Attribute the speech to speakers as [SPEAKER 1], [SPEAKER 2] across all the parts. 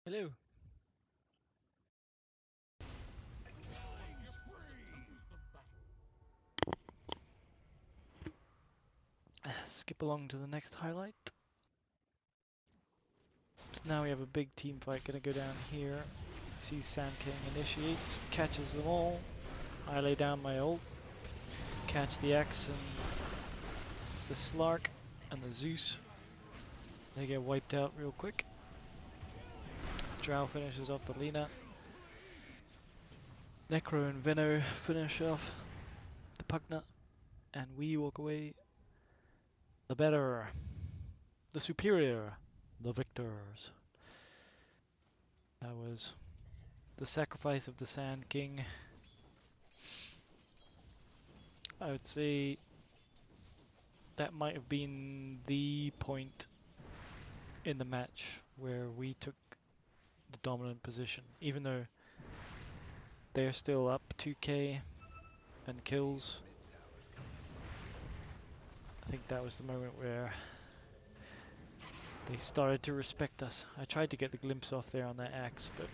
[SPEAKER 1] Hello. Skip along to the next highlight. So now we have a big team fight gonna go down here. See Sand King initiates, catches them all. I lay down my ult, catch the X and the Slark and the Zeus. They get wiped out real quick. Drow finishes off the Lina. Necro and Veno finish off the Pugna, and we walk away the better, the superior, the victors. That was the sacrifice of the Sand King. I would say that might have been the point in the match where we took the dominant position, even though they're still up 2k and kills. I think that was the moment where they started to respect us. I tried to get the glimpse off there on that axe, but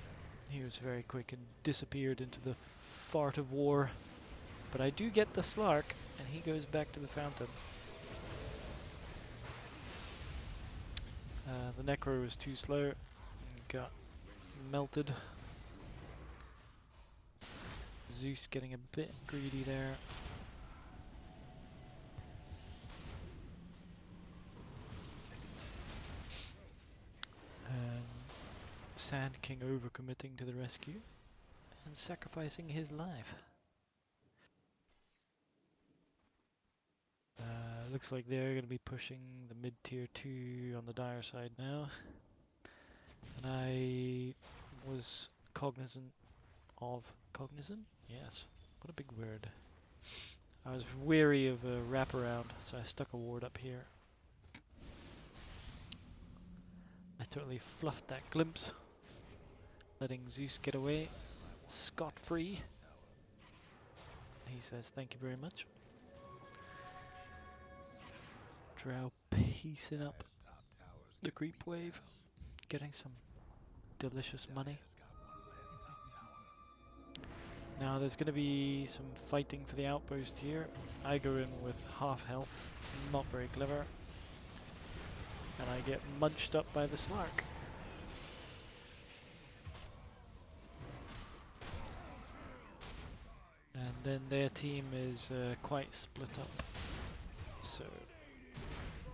[SPEAKER 1] he was very quick and disappeared into the fart of war. But I do get the Slark, and he goes back to the fountain. The Necro was too slow and got melted. Zeus getting a bit greedy there. And Sand King overcommitting to the rescue and sacrificing his life. Looks like they're going to be pushing the mid tier 2 on the dire side now. And I was cognizant of... Cognizant? Yes. What a big word. I was weary of a wraparound, so I stuck a ward up here. I totally fluffed that glimpse, letting Zeus get away scot-free. He says thank you very much. Drow piecing up the creep wave, getting some delicious money. Now there's going to be some fighting for the outpost here. I go in with half health, not very clever, and I get munched up by the Slark. And then their team is quite split up, so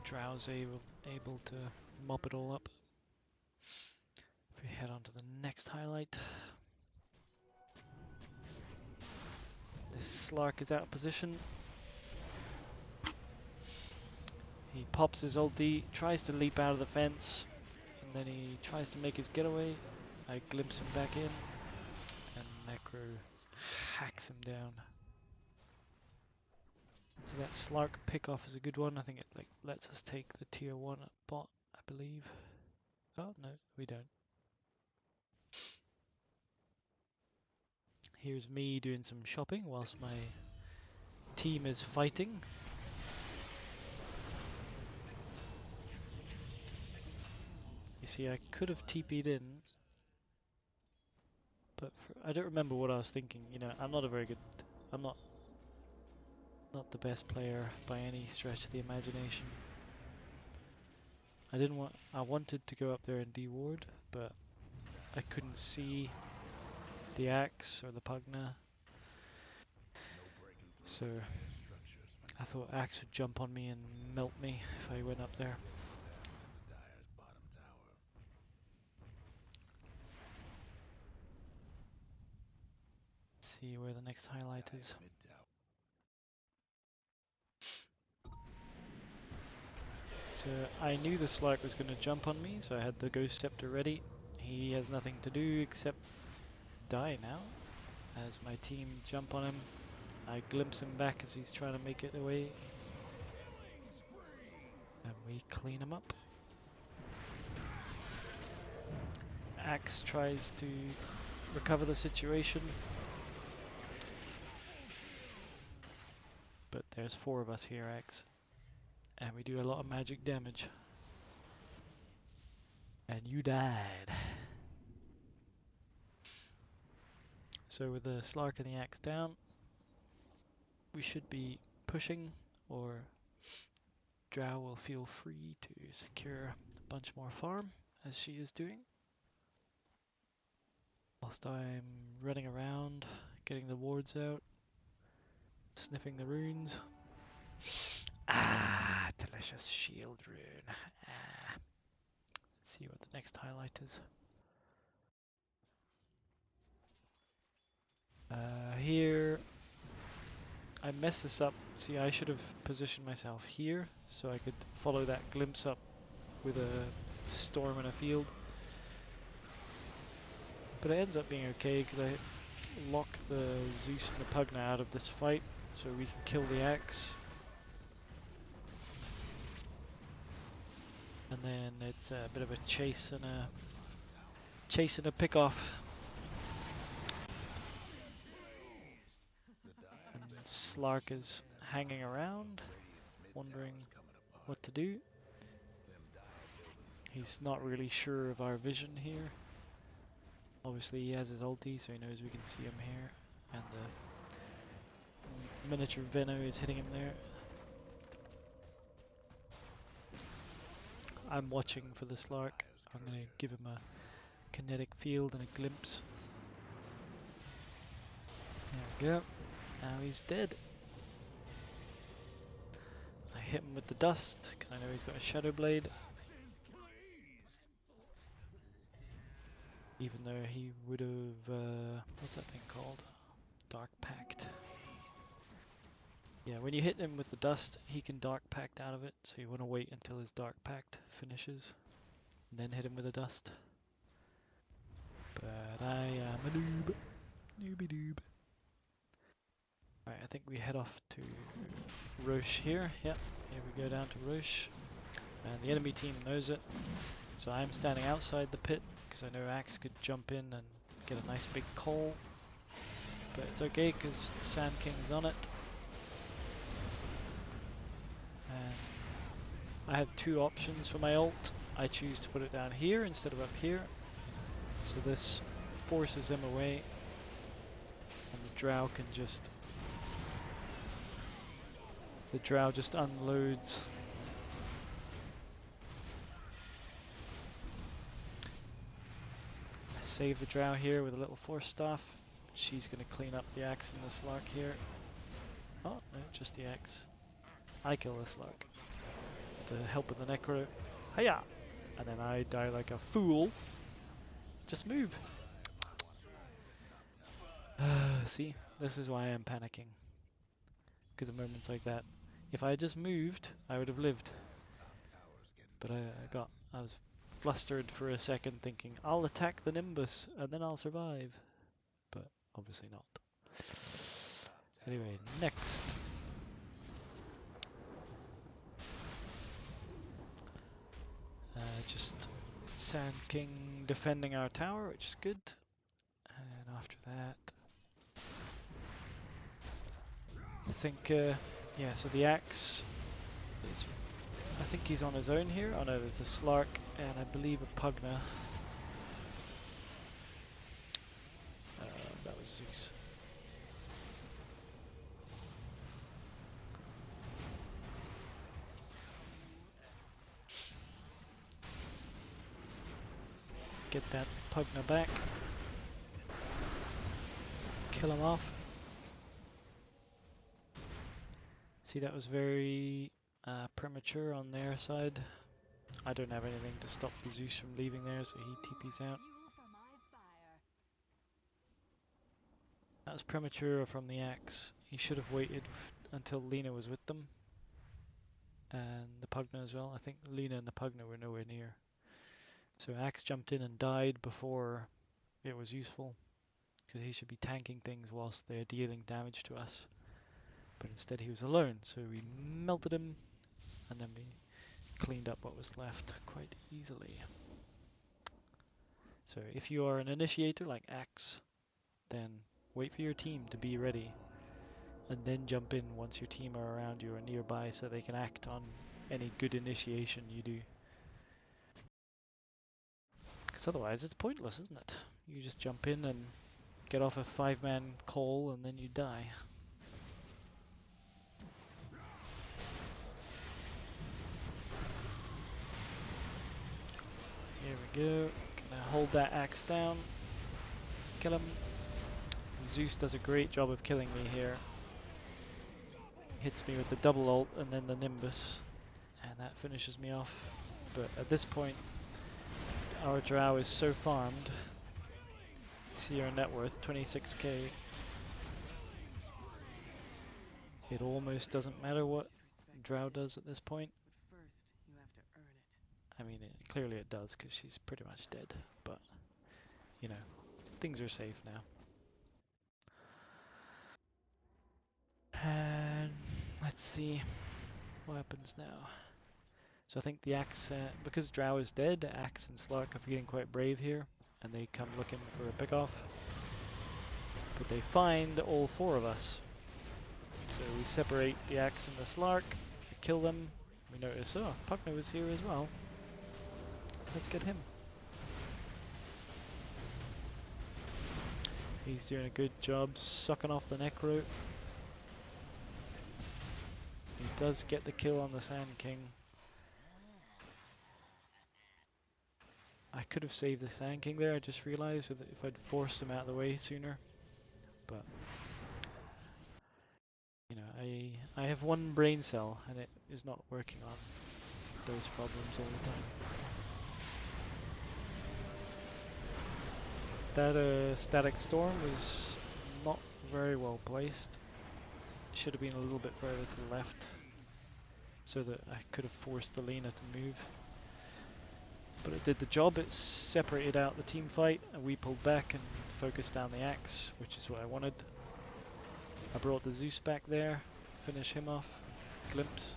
[SPEAKER 1] Drow's able to mop it all up. If we head on to the next highlight. This Slark is out of position. He pops his ulti, tries to leap out of the fence, and then he tries to make his getaway. I glimpse him back in, and Necro hacks him down. So that Slark pickoff is a good one. I think it lets us take the tier 1 bot, I believe. Oh no, we don't. Here's me doing some shopping whilst my team is fighting. You see, I could have TP'd in, but I don't remember what I was thinking. You know, I'm not the best player by any stretch of the imagination. I wanted to go up there and de-ward, but I couldn't see the axe or the Pugna. So I thought axe would jump on me and melt me if I went up there. Let's see where the next highlight is. So I knew the Slark was going to jump on me, so I had the Ghost Scepter ready. He has nothing to do except die now. As my team jump on him, I glimpse him back as he's trying to make it away. And we clean him up. Axe tries to recover the situation. But there's 4 of us here, Axe. And we do a lot of magic damage. And you died. So with the Slark and the axe down, we should be pushing, or Drow will feel free to secure a bunch more farm, as she is doing. Whilst I'm running around, getting the wards out, sniffing the runes. Ah, delicious shield rune. Ah. Let's see what the next highlight is. Here, I messed this up. See, I should have positioned myself here so I could follow that glimpse up with a storm in a field. But it ends up being okay because I lock the Zeus and the Pugna out of this fight so we can kill the axe. And then it's a bit of a chase and a pick off. And Slark is hanging around, wondering what to do. He's not really sure of our vision here. Obviously he has his ulti, so he knows we can see him here. And the miniature Venno is hitting him there. I'm watching for the Slark. I'm going to give him a kinetic field and a glimpse. There we go. Now he's dead. I hit him with the dust because I know he's got a Shadow Blade. Even though he would have, what's that thing called? Dark Pact. Yeah, when you hit him with the dust, he can Dark Pact out of it, so you want to wait until his Dark Pact finishes, and then hit him with the dust. But I am a noob. Nooby doob. Alright, I think we head off to Roche here. Yep, here we go down to Roche. And the enemy team knows it. So I'm standing outside the pit, because I know Axe could jump in and get a nice big call. But it's okay, because Sand King's on it. And I have two options for my ult. I choose to put it down here instead of up here. So this forces them away. And the Drow can just... The Drow just unloads. I save the Drow here with a little Force Staff. She's going to clean up the Axe and the Slark here. Oh, no, just the Axe. I kill the Slark. With the help of the Necro. Hiya! And then I die like a fool. Just move. See, this is why I'm panicking. Because of moments like that. If I had just moved, I would have lived. But I was flustered for a second thinking, I'll attack the Nimbus and then I'll survive. But obviously not. Anyway, next. Just Sand King defending our tower, which is good. And after that, I think, yeah, so the Axe is, I think he's on his own here. Oh no, there's a Slark and I believe a Pugna. That was Zeus. Get that Pugna back. Kill him off. See, that was very premature on their side. I don't have anything to stop the Zeus from leaving there, so he TP's out. That was premature from the Axe. He should have waited until Lina was with them. And the Pugna as well. I think Lina and the Pugna were nowhere near. So Axe jumped in and died before it was useful. Because he should be tanking things whilst they're dealing damage to us. But instead he was alone, so we melted him. And then we cleaned up what was left quite easily. So if you are an initiator like Axe, then wait for your team to be ready. And then jump in once your team are around you or nearby so they can act on any good initiation you do. Because otherwise it's pointless, isn't it? You just jump in and get off a 5-man call and then you die. Here we go. Gonna hold that axe down. Kill him. Zeus does a great job of killing me here. Hits me with the double ult and then the Nimbus, and that finishes me off. But at this point, our drow is so farmed. See our net worth, 26k. It almost doesn't matter what drow does at this point. I mean, clearly it does because she's pretty much dead, but you know, things are safe now. And let's see what happens now. So I think the axe, because drow is dead, axe and Slark are feeling quite brave here, and they come looking for a pick-off. But they find all 4 of us. So we separate the axe and the Slark, we kill them. We notice, oh, Pugno is here as well. Let's get him. He's doing a good job sucking off the Necro. He does get the kill on the Sand King. I could have saved the Sand King there, I just realised, if I'd forced him out of the way sooner. But, you know, I have 1 brain cell and it is not working on those problems all the time. That static storm was not very well placed. Should have been a little bit further to the left so that I could have forced the Lena to move. But it did the job. It separated out the team fight and we pulled back and focused down the axe, which is what I wanted. I brought the Zeus back there, finish him off, glimpse.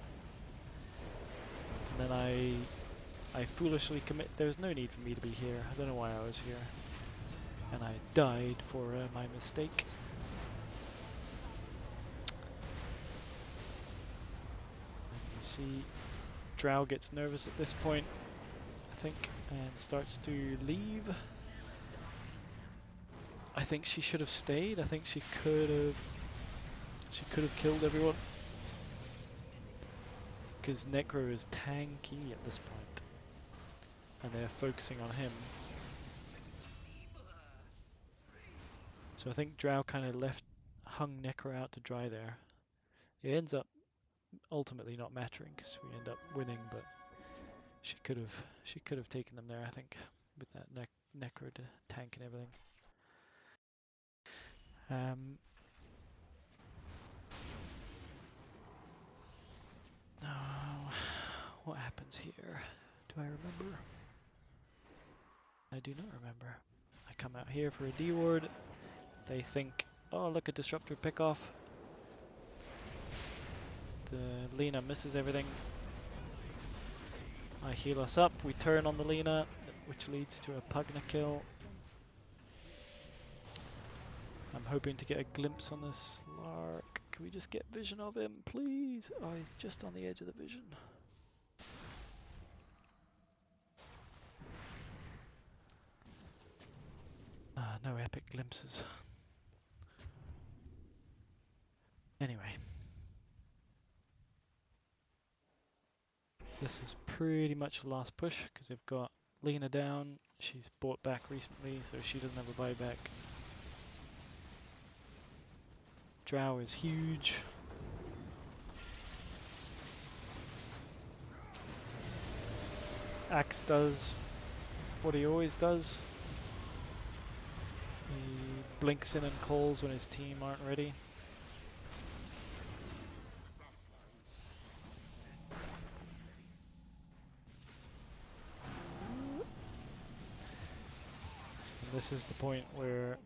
[SPEAKER 1] And then I foolishly commit. There's no need for me to be here. I don't know why I was here. And I died for my mistake. And you see, Drow gets nervous at this point, I think, and starts to leave. I think she should have stayed. I think she could have killed everyone. Because Necro is tanky at this point, and they're focusing on him. So I think Drow kind of hung Necro out to dry there. It ends up ultimately not mattering because we end up winning, but she could have taken them there, I think, with that Necro to tank and everything. Now, what happens here? Do I remember? I do not remember. I come out here for a D ward. They think, oh look, a Disruptor pickoff. The Lena misses everything. I heal us up, we turn on the Lena, which leads to a Pugna kill. I'm hoping to get a glimpse on this Slark. Can we just get vision of him, please? Oh, he's just on the edge of the vision. Ah, no epic glimpses. Anyway. This is pretty much the last push because they've got Lena down. She's bought back recently, so she doesn't have a buyback. Drow is huge. Axe does what he always does. He blinks in and calls when his team aren't ready. And this is the point where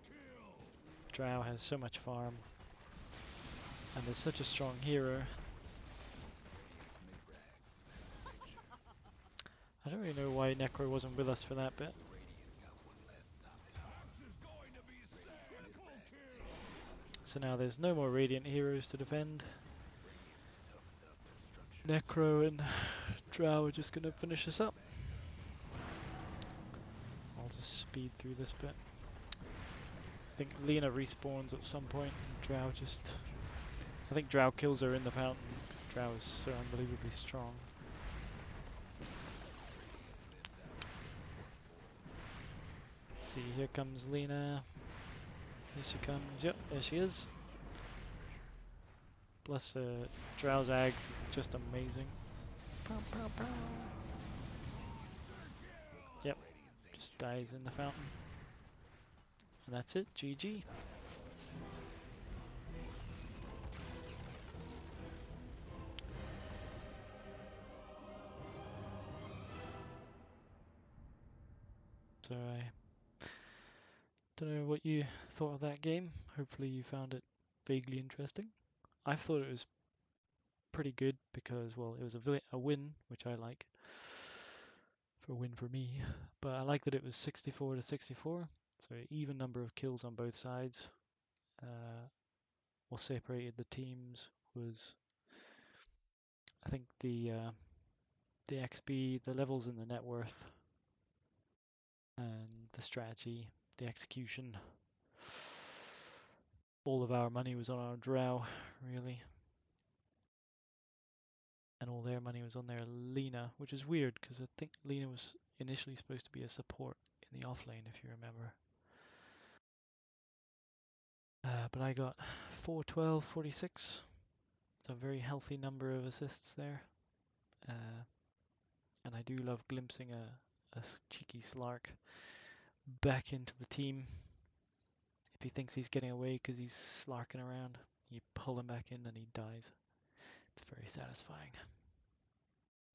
[SPEAKER 1] Drow has so much farm and is such a strong hero. I don't really know why Necro wasn't with us for that bit. So now there's no more Radiant heroes to defend. Necro and Drow are just going to finish us up. I'll just speed through this bit. think Lena respawns at some point, and Drow just... I think Drow kills her in the fountain, because Drow is so unbelievably strong. Let's see, here comes Lena. Here she comes. Yep, there she is. Plus, Drow's Ags is just amazing. Pow, pow, pow. Yep, just dies in the fountain. And that's it, GG. So I don't know what you thought of that game. Hopefully you found it vaguely interesting. I thought it was pretty good because, well, it was a win, which I like. For a win for me. But I like that it was 64 to 64. So even number of kills on both sides. What separated the teams was, I think, the XP, the levels in the net worth, and the strategy, the execution. All of our money was on our Drow, really. And all their money was on their Lena, which is weird because I think Lena was initially supposed to be a support in the offlane, if you remember. But I got 412, 46. It's a very healthy number of assists there. And I do love glimpsing a cheeky Slark back into the team. If he thinks he's getting away because he's slarking around, you pull him back in and he dies. It's very satisfying.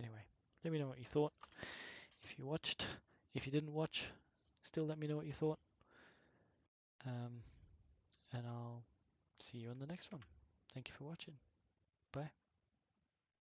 [SPEAKER 1] Anyway, let me know what you thought. If you watched, if you didn't watch, still let me know what you thought. And I'll see you on the next one. Thank you for watching. Bye.